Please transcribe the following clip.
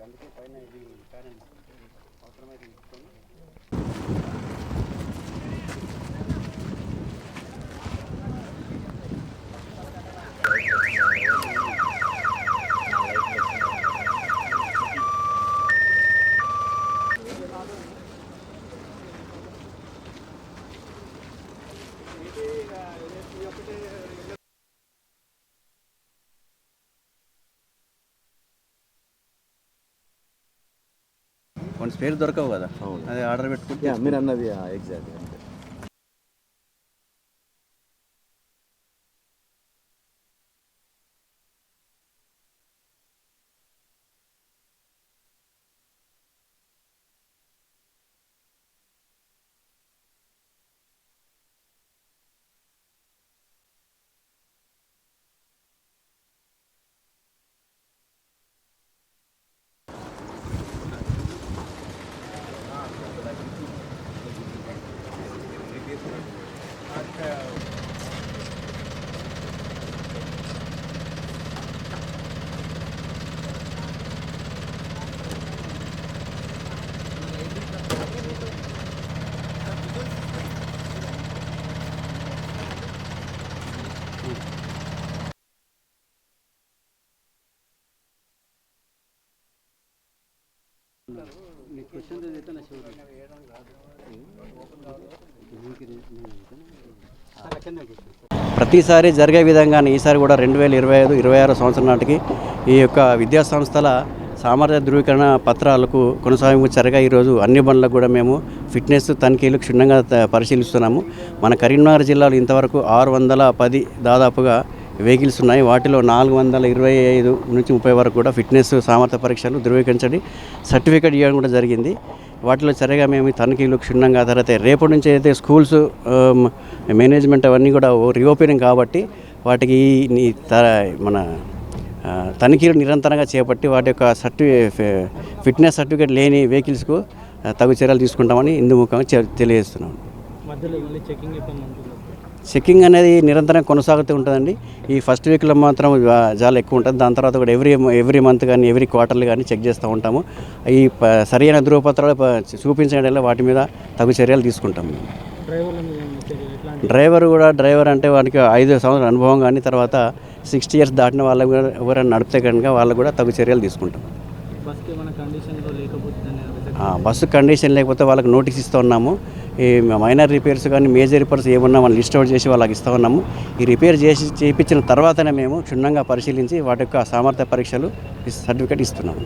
అందుకే పైన ఇది ప్యానెల్ అవసరమైతే తీసుకొని కొన్ని స్పేర్ దొరకవు కదా, అది ఆర్డర్ పెట్టుకుంటే మీరు అన్నది ఎగ్జాక్ట్గా. ప్రతిసారి జరిగే విధంగానే ఈసారి కూడా 2025-26 సంవత్సరం నాటికి ఈ యొక్క విద్యా సంస్థల సామర్థ్య ధృవీకరణ పత్రాలకు కొనసాగింపు చర్యగా ఈరోజు అన్ని బండ్లకు కూడా మేము ఫిట్నెస్ తనిఖీలు క్షుణ్ణంగా పరిశీలిస్తున్నాము. మన కరీంనగర్ జిల్లాలో ఇంతవరకు 610 దాదాపుగా వెహికల్స్ ఉన్నాయి. వాటిలో 425 నుంచి 30 వరకు కూడా ఫిట్నెస్ సామర్థ్య పరీక్షలు ధృవీకరించండి సర్టిఫికేట్ ఇవ్వడం కూడా జరిగింది. వాటిలో సరిగా మేము తనిఖీలు క్షుణ్ణంగా తర్వాత రేపటి నుంచి అయితే స్కూల్స్ మేనేజ్మెంట్ అవన్నీ కూడా రీఓపెనింగ్ కాబట్టి వాటికి మన తనిఖీలు నిరంతరంగా చేపట్టి వాటి యొక్క ఫిట్నెస్ సర్టిఫికేట్ లేని వెహికల్స్కు తగు చర్యలు తీసుకుంటామని ఇందుముఖంగా తెలియజేస్తున్నాం. చెకింగ్ అనేది నిరంతరం కొనసాగుతూ ఉంటుందండి. ఈ ఫస్ట్ వీక్లో మాత్రం చాలా ఎక్కువ ఉంటుంది. దాని తర్వాత కూడా ఎవ్రీ మంత్ కానీ ఎవ్రీ క్వార్టర్లీ కానీ చెక్ చేస్తూ ఉంటాము. ఈ సరైన ధృవపత్రాలు చూపించడం వాటి మీద తగు చర్యలు తీసుకుంటాము. డ్రైవర్ అంటే వానికి 5 సంవత్సరాల అనుభవం కానీ తర్వాత 60 years దాటిన వాళ్ళకు కూడా ఎవరైనా నడిపితే కనుక వాళ్ళు కూడా తగు చర్యలు తీసుకుంటాం. బస్సు కండిషన్ లేకపోతే వాళ్ళకి నోటీస్ ఇస్తూ ఉన్నాము. ఈ మైనర్ రిపేర్స్ కానీ మేజర్ రిపేర్స్ ఏమన్నా మనం లిస్ట్ అవుట్ చేసి వాళ్ళకి ఇస్తూ ఉన్నాము. ఈ రిపేర్ చేయించిన తర్వాతనే మేము క్షుణ్ణంగా పరిశీలించి వాటి యొక్క సామర్థ్య పరీక్షలు సర్టిఫికేట్ ఇస్తున్నాము.